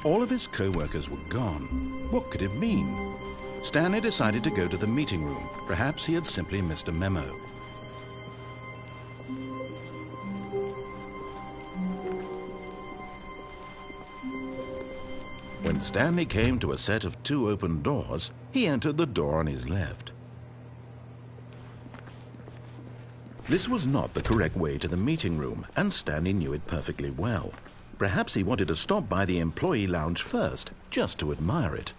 All of his co-workers were gone. What could it mean? Stanley decided to go to the meeting room. Perhaps he had simply missed a memo. When Stanley came to a set of 2 open doors, he entered the door on his left. This was not the correct way to the meeting room, and Stanley knew it perfectly well. Perhaps he wanted to stop by the employee lounge first, just to admire it.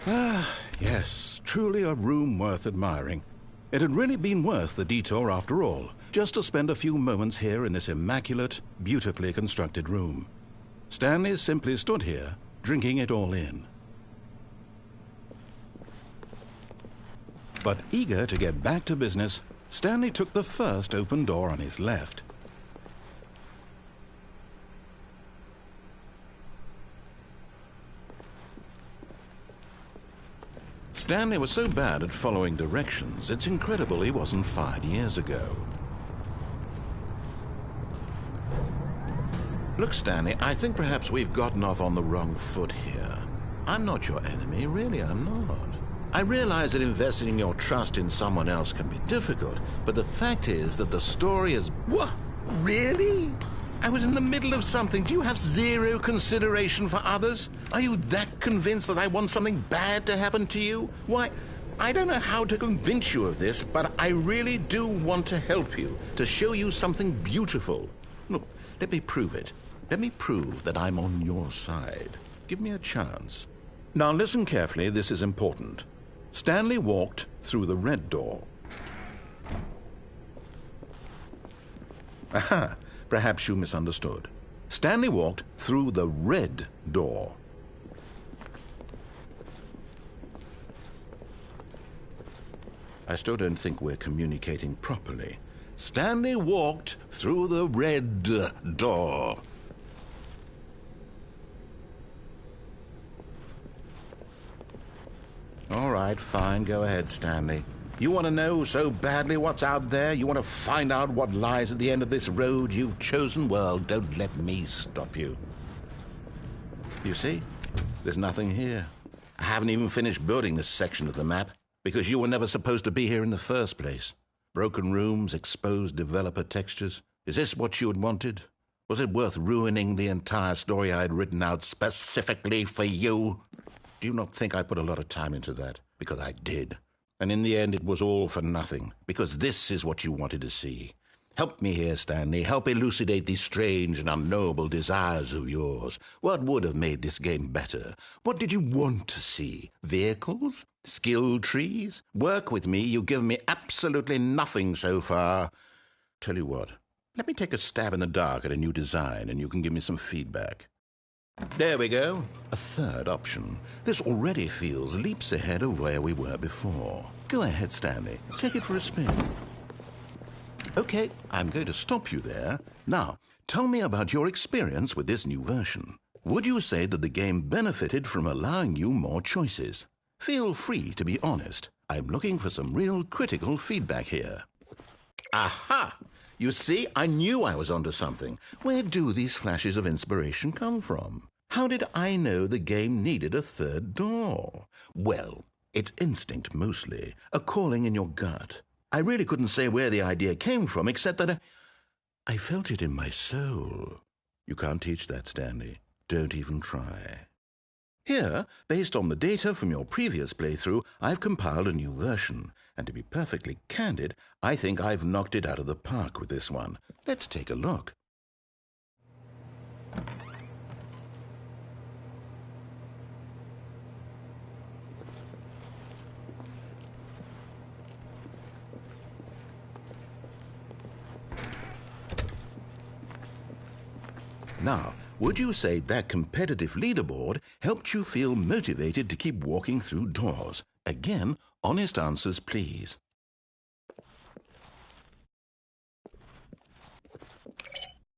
Ah, yes, truly a room worth admiring. It had really been worth the detour after all, just to spend a few moments here in this immaculate, beautifully constructed room. Stanley simply stood here, drinking it all in. But eager to get back to business, Stanley took the first open door on his left. Stanley was so bad at following directions, it's incredible he wasn't fired years ago. Look, Stanley, I think perhaps we've gotten off on the wrong foot here. I'm not your enemy, really, I'm not. I realize that investing your trust in someone else can be difficult, but the fact is that the story is... What? Really? I was in the middle of something. Do you have zero consideration for others? Are you that convinced that I want something bad to happen to you? Why, I don't know how to convince you of this, but I really do want to help you, to show you something beautiful. Look, let me prove it. Let me prove that I'm on your side. Give me a chance. Now listen carefully, this is important. Stanley walked through the red door. Aha, perhaps you misunderstood. Stanley walked through the red door. I still don't think we're communicating properly. Stanley walked through the red door. All right, fine. Go ahead, Stanley. You want to know so badly what's out there? You want to find out what lies at the end of this road you've chosen? Well, don't let me stop you. You see? There's nothing here. I haven't even finished building this section of the map because you were never supposed to be here in the first place. Broken rooms, exposed developer textures. Is this what you had wanted? Was it worth ruining the entire story I had written out specifically for you? Do you not think I put a lot of time into that? Because I did. And in the end, it was all for nothing. Because this is what you wanted to see. Help me here, Stanley. Help elucidate these strange and unknowable desires of yours. What would have made this game better? What did you want to see? Vehicles? Skill trees? Work with me. You've given me absolutely nothing so far. Tell you what. Let me take a stab in the dark at a new design, and you can give me some feedback. There we go. A third option. This already feels leaps ahead of where we were before. Go ahead, Stanley. Take it for a spin. Okay, I'm going to stop you there. Now, tell me about your experience with this new version. Would you say that the game benefited from allowing you more choices? Feel free to be honest. I'm looking for some real critical feedback here. Aha! You see, I knew I was onto something. Where do these flashes of inspiration come from? How did I know the game needed a third door? Well, it's instinct mostly, a calling in your gut. I really couldn't say where the idea came from, except that I felt it in my soul. You can't teach that, Stanley. Don't even try. Here, based on the data from your previous playthrough, I've compiled a new version. And to be perfectly candid, I think I've knocked it out of the park with this one. Let's take a look. Now, would you say that competitive leaderboard helped you feel motivated to keep walking through doors? Again, honest answers, please.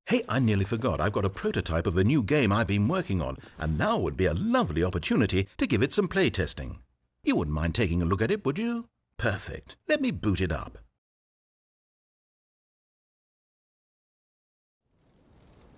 Hey, I nearly forgot. I've got a prototype of a new game I've been working on, and now would be a lovely opportunity to give it some playtesting. You wouldn't mind taking a look at it, would you? Perfect. Let me boot it up.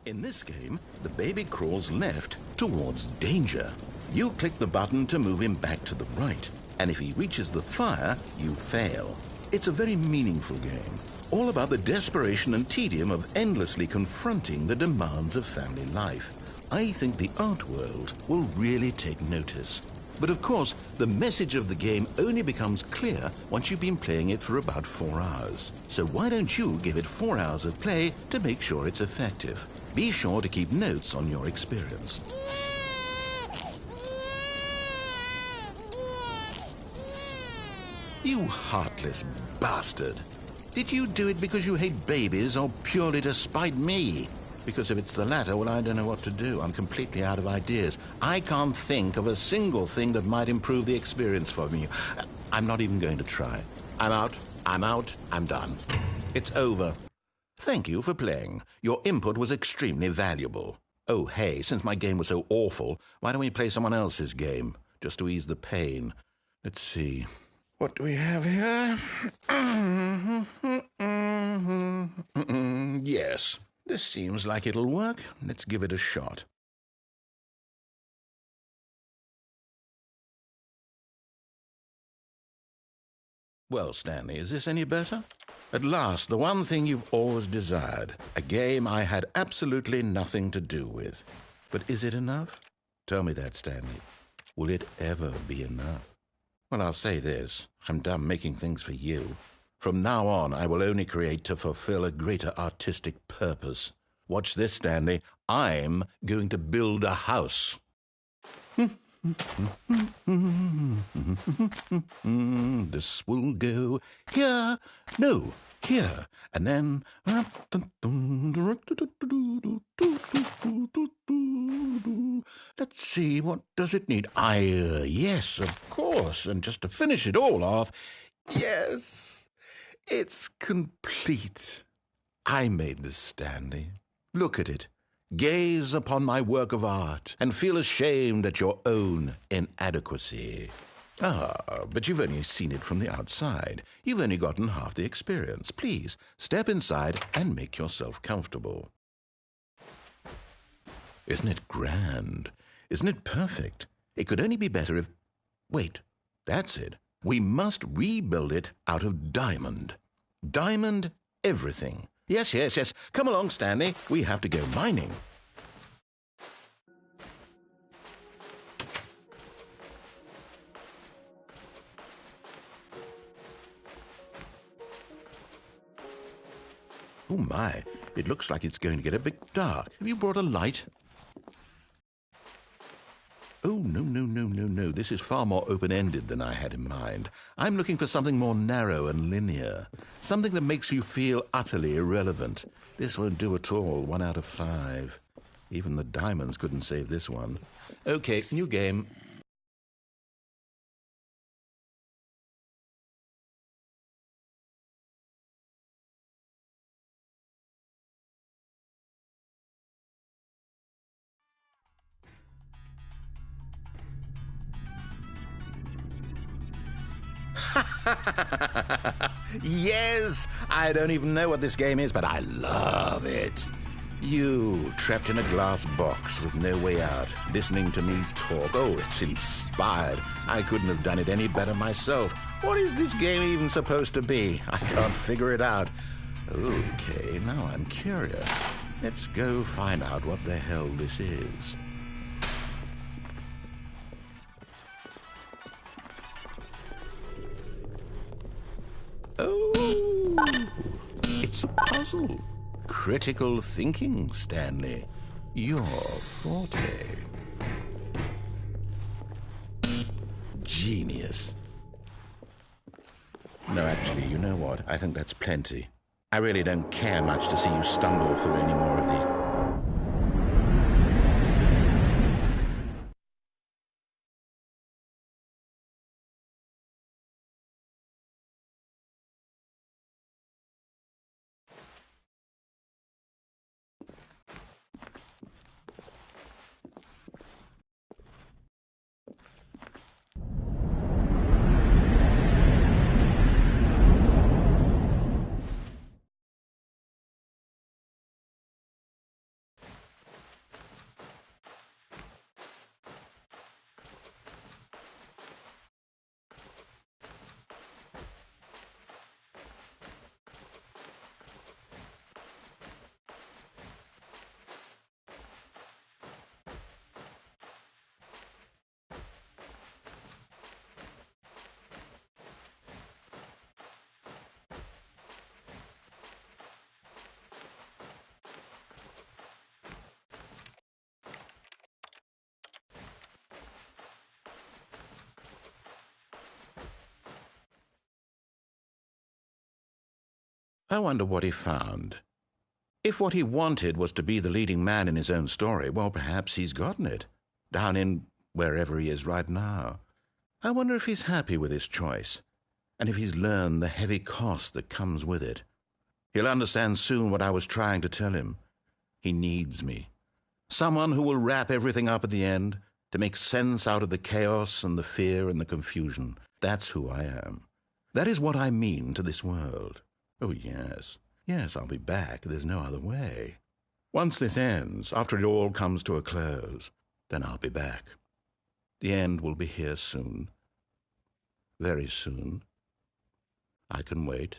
In this game, the baby crawls left towards danger. You click the button to move him back to the right, and if he reaches the fire, you fail. It's a very meaningful game, all about the desperation and tedium of endlessly confronting the demands of family life. I think the art world will really take notice. But of course, the message of the game only becomes clear once you've been playing it for about 4 hours. So why don't you give it 4 hours of play to make sure it's effective? Be sure to keep notes on your experience. You heartless bastard. Did you do it because you hate babies or purely to spite me? Because if it's the latter, well, I don't know what to do. I'm completely out of ideas. I can't think of a single thing that might improve the experience for me. I'm not even going to try. I'm out, I'm done. It's over. Thank you for playing. Your input was extremely valuable. Oh, hey, since my game was so awful, why don't we play someone else's game, just to ease the pain? Let's see. What do we have here? Yes. This seems like it'll work. Let's give it a shot. Well, Stanley, is this any better? At last, the one thing you've always desired. A game I had absolutely nothing to do with. But is it enough? Tell me that, Stanley. Will it ever be enough? Well, I'll say this. I'm done making things for you. From now on, I will only create to fulfill a greater artistic purpose. Watch this, Stanley. I'm going to build a house. This will go here. No, here. And then... Let's see, what does it need? Yes, of course. And just to finish it all off, yes, it's complete. I made this, Stanley. Look at it. Gaze upon my work of art and feel ashamed at your own inadequacy. But you've only seen it from the outside. You've only gotten half the experience. Please, step inside and make yourself comfortable. Isn't it grand? Isn't it perfect? It could only be better if... Wait, that's it. We must rebuild it out of diamond. Diamond everything. Yes. Come along, Stanley. We have to go mining. Oh, my. It looks like it's going to get a bit dark. Have you brought a light? Oh, no. This is far more open-ended than I had in mind. I'm looking for something more narrow and linear. Something that makes you feel utterly irrelevant. This won't do at all. 1 out of 5. Even the diamonds couldn't save this one. Okay, new game. Yes! I don't even know what this game is, but I love it. You, trapped in a glass box with no way out, listening to me talk. Oh, it's inspired. I couldn't have done it any better myself. What is this game even supposed to be? I can't figure it out. Okay, now I'm curious. Let's go find out what the hell this is. Oh, it's a puzzle. Critical thinking, Stanley. Your forte. Genius. No, actually, you know what? I think that's plenty. I really don't care much to see you stumble through any more of these. I wonder what he found. If what he wanted was to be the leading man in his own story, well, perhaps he's gotten it, down in wherever he is right now. I wonder if he's happy with his choice, and if he's learned the heavy cost that comes with it. He'll understand soon what I was trying to tell him. He needs me. Someone who will wrap everything up at the end, to make sense out of the chaos and the fear and the confusion. That's who I am. That is what I mean to this world. Oh, yes. Yes, I'll be back. There's no other way. Once this ends, after it all comes to a close, then I'll be back. The end will be here soon. Very soon. I can wait.